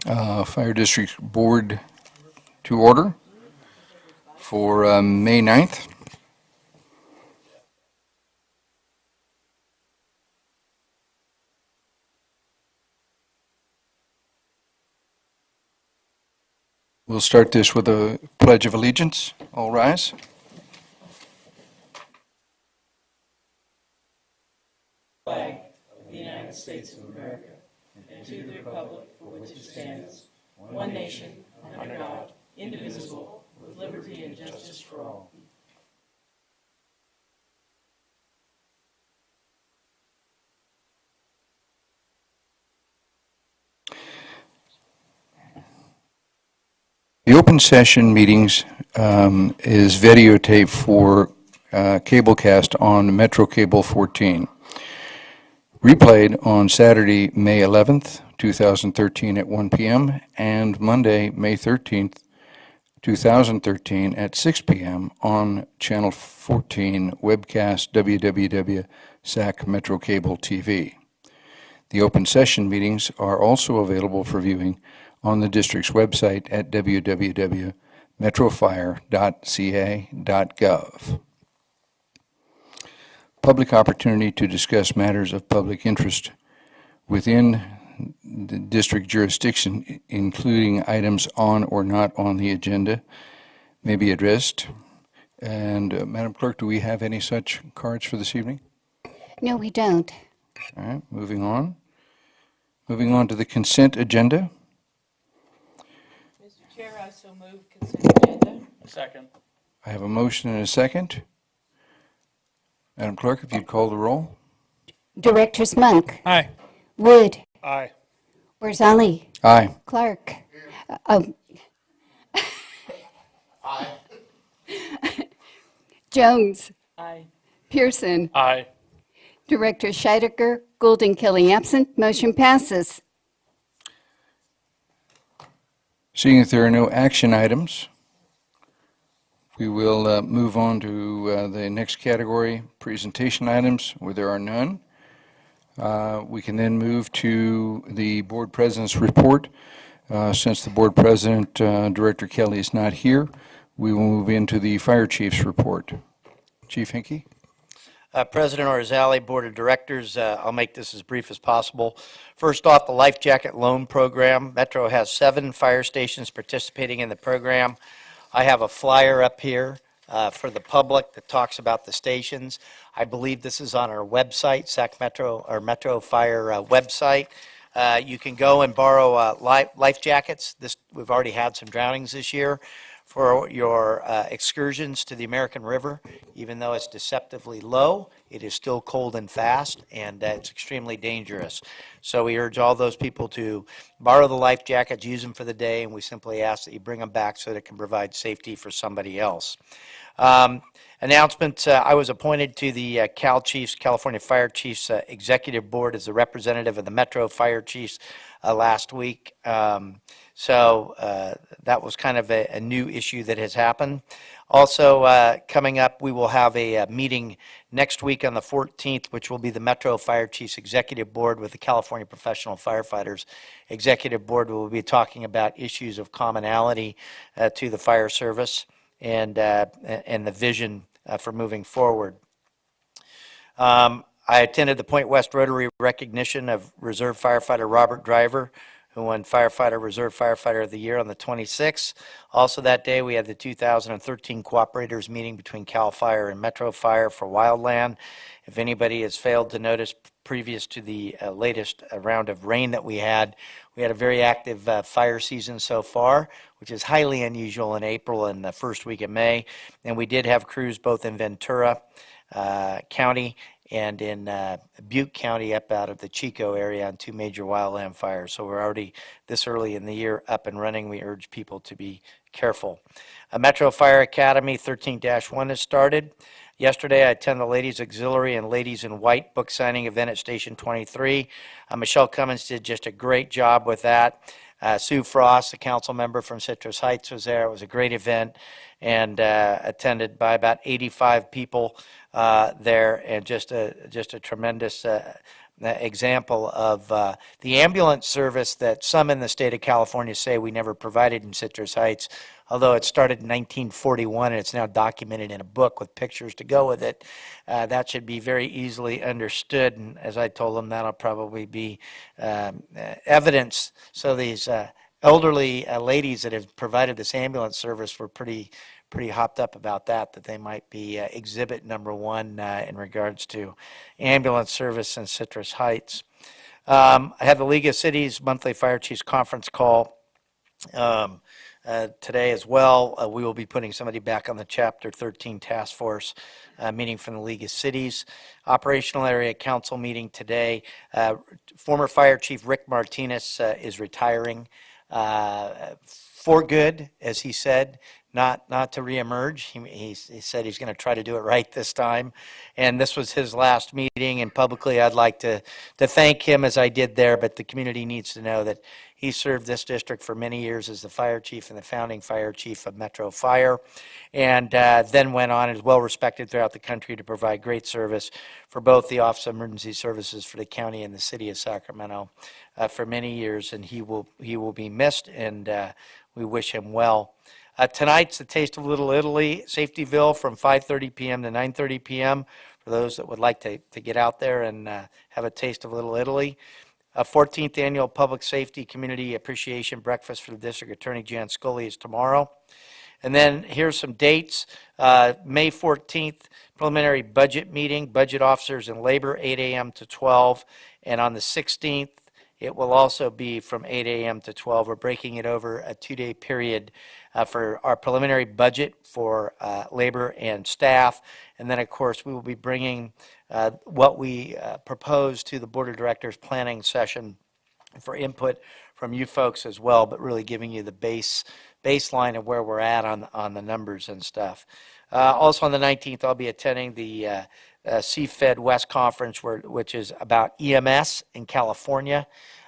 Fire District Board to order for May 9th. We'll start this with a Pledge of Allegiance. All rise. Flag of the United States of America and to the republic for which it stands, one nation, under God, indivisible, with liberty and justice for all. The open session meetings is videotaped for cablecast on Metro Cable 14. Replayed on Saturday, May 11th, 2013 at 1 p.m. and Monday, May 13th, 2013 at 6 p.m. on Channel 14 webcast www.sac Metro Cable TV. The open session meetings are also available for viewing on the district's website at www.metrofire.ca.gov. Public opportunity to discuss matters of public interest within the district jurisdiction, including items on or not on the agenda, may be addressed. And Madam Clerk, do we have any such cards for this evening? No, we don't. All right, moving on. Moving on to the consent agenda. Mr. Chair, I so move consent agenda. Second. I have a motion and a second. Madam Clerk, if you'd call the roll. Directors Monk, Aye. Wood, Aye. Barzali, Aye. Clark. Jones, Aye. Pearson, Aye. Director Scheidegger, Gould and Kelly absent. Motion passes. Seeing that there are no action items, we will move on to the next category, presentation items, where there are none. We can then move to the Board President's report. Since the Board President, Director Kelly, is not here, we will move into the Fire Chief's report. Chief Hinkie? President Orzali, Board of Directors, I'll make this as brief as possible. First off, the Life Jacket Loan Program. Metro has 7 fire stations participating in the program. I have a flyer up here for the public that talks about the stations. I believe this is on our website, Sac Metro or Metro Fire website. You can go and borrow life jackets. We've already had some drownings this year. For your excursions to the American River, even though it's deceptively low, it is still cold and fast, and it's extremely dangerous. So we urge all those people to borrow the life jackets, use them for the day, and we simply ask that you bring them back so that it can provide safety for somebody else. Announcement, I was appointed to the Cal Chiefs, California Fire Chiefs Executive Board as the representative of the Metro Fire Chiefs last week. So that was kind of a new issue that has happened. Also, coming up, we will have a meeting next week on the 14th, which will be the Metro Fire Chiefs Executive Board with the California Professional Firefighters Executive Board. We will be talking about issues of commonality to the fire service and the vision for moving forward. I attended the Point West Rotary recognition of Reserve Firefighter Robert Driver, who won Reserve Firefighter of the Year on the 26th. Also that day, we had the 2013 Cooperators meeting between CAL FIRE and Metro Fire for Wildland. If anybody has failed to notice, previous to the latest round of rain that we had a very active fire season so far, which is highly unusual in April and the first week of May. And we did have crews both in Ventura County and in Butte County up out of the Chico area on 2 major wildland fires. So we're already this early in the year up and running. We urge people to be careful. A Metro Fire Academy 13-1 has started. Yesterday, I attended the Ladies Auxiliary and Ladies in White book signing event at Station 23. Michelle Cummins did just a great job with that. Sue Frost, the council member from Citrus Heights, was there. It was a great event and attended by about 85 people there, and just a tremendous example of the ambulance service that some in the state of California say we never provided in Citrus Heights, although it started in 1941 and it's now documented in a book with pictures to go with it. That should be very easily understood, and as I told them, that'll probably be evidence. So these elderly ladies that have provided this ambulance service were pretty hopped up about that they might be exhibit number one in regards to ambulance service in Citrus Heights. I had the League of Cities monthly Fire Chiefs conference call today as well. We will be putting somebody back on the Chapter 13 task force meeting from the League of Cities. Operational Area Council meeting today. Former Fire Chief Rick Martinez is retiring for good, as he said. Not to reemerge. He said he's going to try to do it right this time. And this was his last meeting, and publicly I'd like to thank him as I did there, but the community needs to know that he served this district for many years as the fire chief and the founding fire chief of Metro Fire, and then went on and is well respected throughout the country to provide great service for both the Office of Emergency Services for the county and the city of Sacramento for many years, and he will be missed, and we wish him well. Tonight's the Taste of Little Italy, Safetyville, from 5:30 p.m. to 9:30 p.m. for those that would like to get out there and have a taste of Little Italy. 14th Annual Public Safety Community Appreciation Breakfast for the District Attorney Jan Scully is tomorrow. And then here's some dates. May 14th, preliminary budget meeting, budget officers and labor, 8 a.m. to 12. And on the 16th, it will also be from 8 a.m. to 12. We're breaking it over a 2-day period for our preliminary budget for labor and staff. And then, of course, we will be bringing what we propose to the Board of Directors planning session for input from you folks as well, but really giving you the baseline of where we're at on the numbers and stuff. Also on the 19th, I'll be attending the CFED West Conference, which is about EMS in California,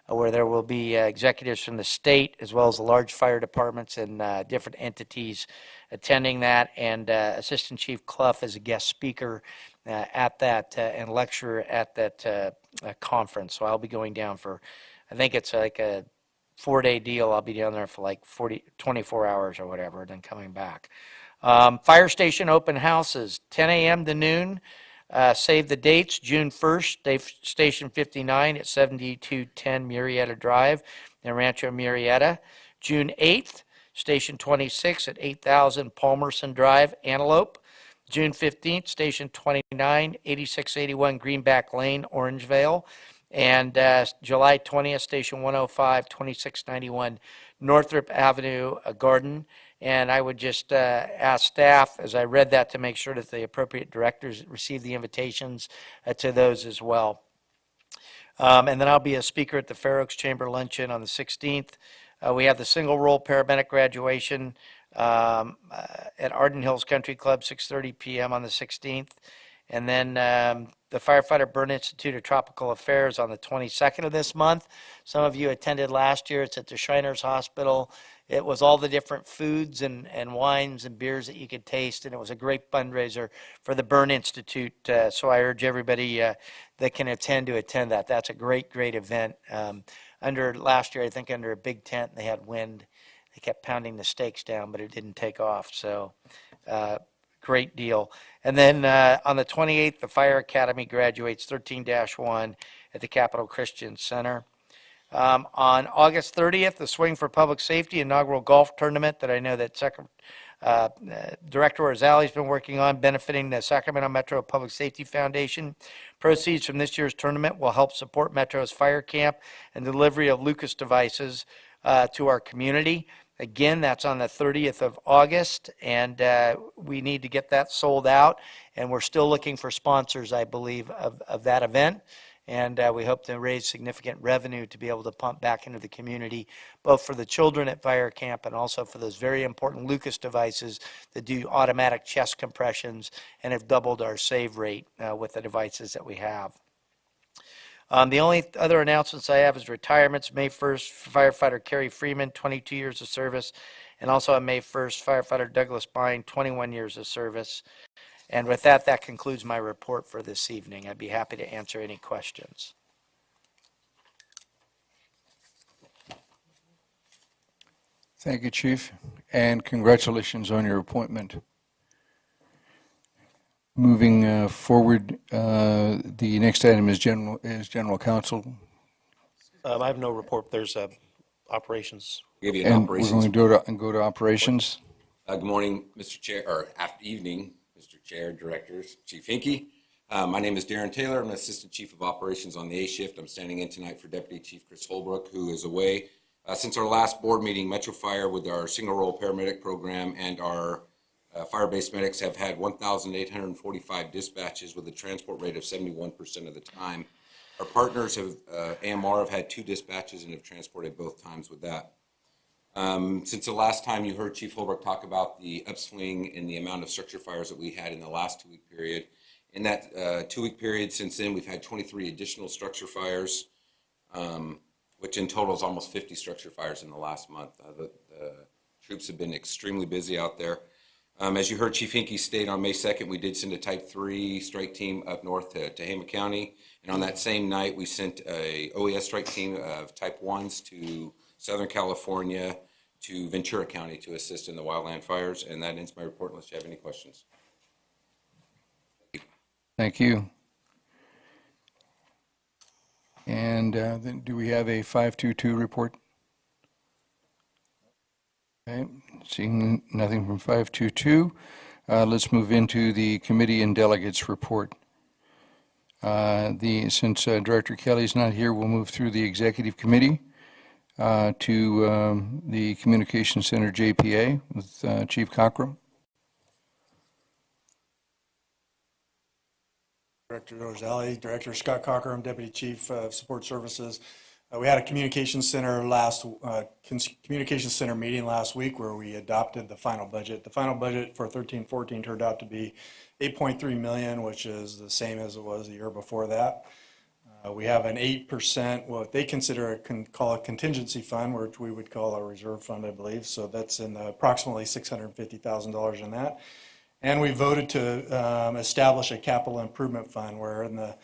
where there will be executives from the state as well as the large fire departments and different entities attending that, and Assistant Chief Clough is a guest speaker at that and lecturer at that conference. So I'll be going down for, I think it's like a 4-day deal. I'll be down there for like 24 hours or whatever, and then coming back. Fire station open houses, 10 a.m. to noon. Save the dates, June 1st, Station 59 at 7210 Murrieta Drive in Rancho Murrieta. June 8th, Station 26 at 8000 Palmerson Drive, Antelope. June 15th, Station 29, 8681 Greenback Lane, Orangevale. And July 20th, Station 105, 2691 Northrop Avenue, Garden. And I would just ask staff, as I read that, to make sure that the appropriate directors receive the invitations to those as well. And then I'll be a speaker at the Fair Oaks Chamber Luncheon on the 16th. We have the single role paramedic graduation at Arden Hills Country Club, 6:30 p.m. on the 16th. And then the Firefighter Burn Institute of Tropical Affairs on the 22nd of this month. Some of you attended last year. It's at the Shriners Hospital. It was all the different foods and wines and beers that you could taste, and it was a great fundraiser for the Burn Institute. So I urge everybody that can attend to attend that. That's a great event. Last year, I think under a big tent, they had wind. They kept pounding the stakes down, but it didn't take off. So great deal. And then on the 28th, the Fire Academy graduates 13-1 at the Capital Christian Center. On August 30th, the Swing for Public Safety inaugural golf tournament that I know that Director Orzali's been working on, benefiting the Sacramento Metro Public Safety Foundation. Proceeds from this year's tournament will help support Metro's fire camp and delivery of Lucas devices to our community. Again, that's on the 30th of August, and we need to get that sold out, and we're still looking for sponsors, I believe, of that event. And we hope to raise significant revenue to be able to pump back into the community, both for the children at fire camp and also for those very important Lucas devices that do automatic chest compressions and have doubled our save rate with the devices that we have. The only other announcements I have is retirements. May 1st, firefighter Kerry Freeman, 22 years of service. And also on May 1st, firefighter Douglas Bine, 21 years of service. And with that, that concludes my report for this evening. I'd be happy to answer any questions. Thank you, Chief, and congratulations on your appointment. Moving forward, the next item is general counsel, I have no report. There's operations. Give you an and we're operations. going to go to operations. Good morning, Mr. Chair, or evening, Mr. Chair, Directors, Chief Hinkie. My name is Darren Taylor. I'm Assistant Chief of Operations on the A shift. I'm standing in tonight for Deputy Chief Chris Holbrook, who is away. Since our last board meeting, Metro Fire with our single role paramedic program and our fire-based medics have had 1,845 dispatches with a transport rate of 71% of the time. Our partners have, AMR have had 2 dispatches and have transported both times with that. Since the last time you heard Chief Holbrook talk about the upswing in the amount of structure fires that we had in the last 2-week period, in that 2-week period since then, we've had 23 additional structure fires, which in total is almost 50 structure fires in the last month. The troops have been extremely busy out there. As you heard Chief Hinkie state, on May 2nd, we did send a Type 3 strike team up north to Tehama County. And on that same night, we sent a OES strike team of Type 1s to Southern California to Ventura County to assist in the wildland fires. And that ends my report unless you have any questions. Thank you. And then do we have a 522 report? Okay, seeing nothing from 522, let's move into the committee and delegates report. Since Director Kelly is not here, we'll move through the executive committee to the Communication Center JPA with Chief Cockrum. Director Rosali, Director Scott Cochran, Deputy Chief of Support Services. We had a communication center meeting last week where we adopted the final budget. The final budget for 13-14 turned out to be $8.3 million, which is the same as it was the year before that. We have an 8%, what they consider call a contingency fund, which we would call a reserve fund, I believe. So that's in approximately $650,000 in that. And we voted to establish a capital improvement fund where in the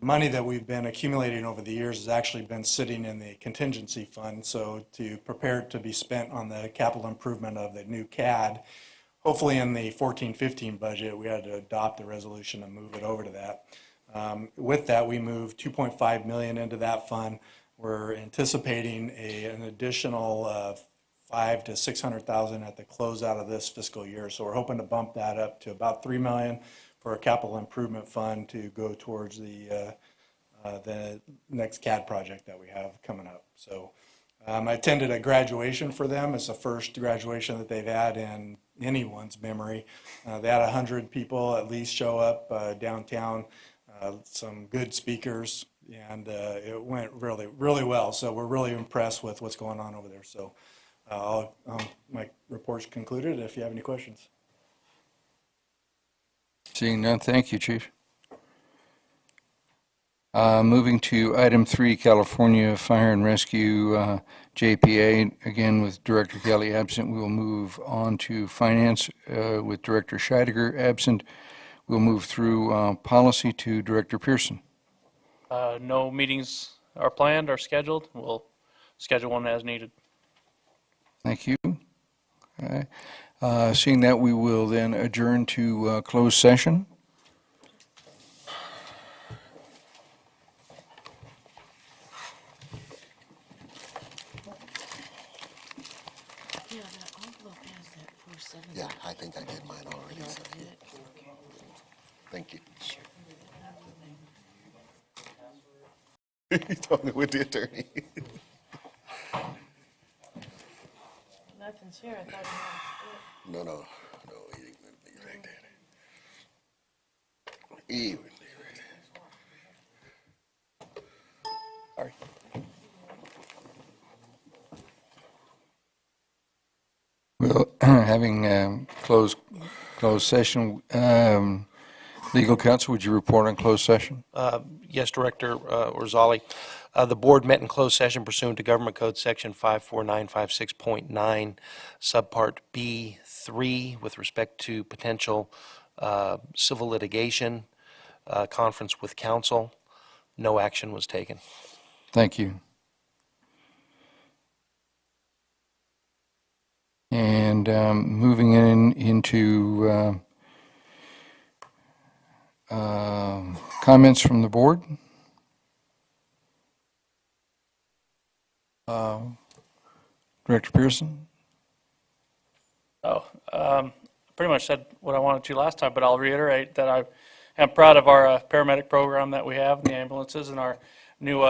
money that we've been accumulating over the years has actually been sitting in the contingency fund. So to prepare to be spent on the capital improvement of the new CAD, hopefully in the 14-15 budget, we had to adopt a resolution and move it over to that. With that, we moved $2.5 million into that fund. We're anticipating an additional $500,000 to $600,000 at the closeout of this fiscal year. So we're hoping to bump that up to about $3 million for a capital improvement fund to go towards the next CAD project that we have coming up. So I attended a graduation for them. It's the first graduation that they've had in anyone's memory. They had 100 people at least show up downtown, some good speakers, and it went really, really well. So we're really impressed with what's going on over there. So my report's concluded if you have any questions. Seeing none, thank you, Chief. Moving to item 3, California Fire and Rescue JPA. Again, with Director Kelly absent, we will move on to Finance with Director Scheidegger absent. We'll move through policy to Director Pearson. No meetings are planned or scheduled. We'll schedule one as needed. Thank you. Okay. Seeing that, we will then adjourn to closed session. Yeah, I think I did mine already. So. Thank you. He's talking with the attorney. Nothing's here. I thought you had. No, he wouldn't be right there. He wouldn't be right there. Sorry. Well, having closed session, legal counsel, would you report on closed session? Yes, Director Rosali. The board met in closed session pursuant to Government Code Section 54956.9, Subpart B3, with respect to potential civil litigation, conference with counsel. No action was taken. Thank you. And moving into comments from the board. Director Pearson? Pretty much said what I wanted to last time, but I'll reiterate that I am proud of our paramedic program that we have in the ambulances and our new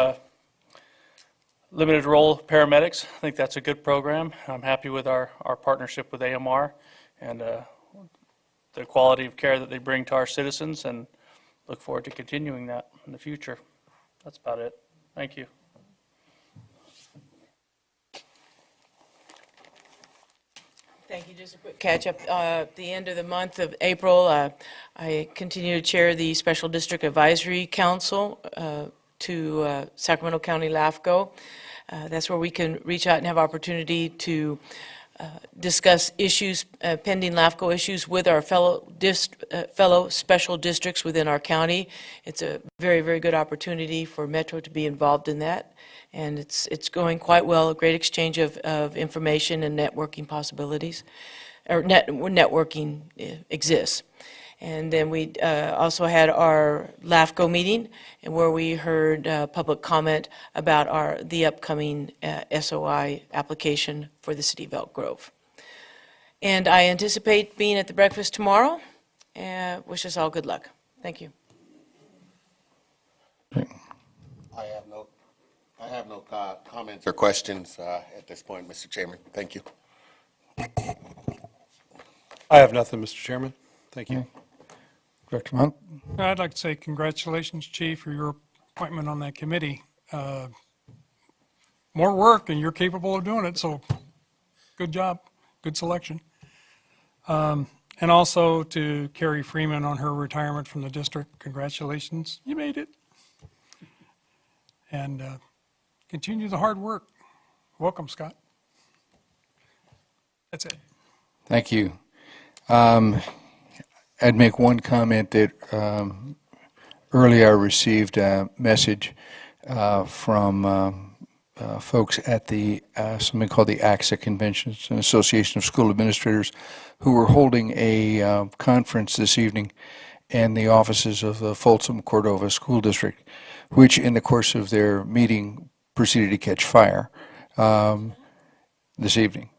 limited role paramedics. I think that's a good program. I'm happy with our partnership with AMR and the quality of care that they bring to our citizens, and look forward to continuing that in the future. That's about it. Thank you. Thank you. Just a quick catch-up. At the end of the month of April, I continue to chair the Special District Advisory Council to Sacramento County LAFCO. That's where we can reach out and have opportunity to discuss issues, pending LAFCO issues with our fellow special districts within our county. It's a very, very good opportunity for Metro to be involved in that. And it's going quite well, a great exchange of information and networking possibilities, or networking exists. And then we also had our LAFCO meeting, and where we heard public comment about the upcoming SOI application for the city of Elk Grove. And I anticipate being at the breakfast tomorrow. Wish us all good luck. Thank you. I have no comments or questions at this point, Mr. Chairman. Thank you. I have nothing, Mr. Chairman. Thank you. Director Monk? I'd like to say congratulations, Chief, for your appointment on that committee. More work, and you're capable of doing it, so good job, good selection. And also to Carrie Freeman on her retirement from the district, congratulations, you made it. And continue the hard work. Welcome, Scott. That's it. Thank you. I'd make one comment that earlier I received a message from folks at the something called the AXA Convention, it's an Association of School Administrators, who were holding a conference this evening in the offices of the Folsom Cordova School District, which in the course of their meeting proceeded to catch fire this evening.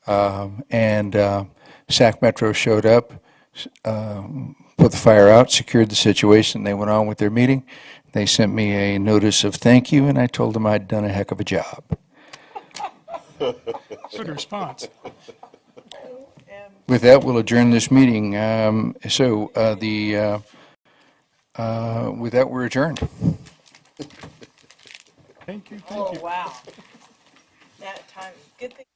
And Sac Metro showed up, put the fire out, secured the situation. They went on with their meeting. They sent me a notice of thank you, and I told them I'd done a heck of a job. Good response. With that, we'll adjourn this meeting. With that, we're adjourned. Thank you, thank you. Oh, wow. That time, good thing.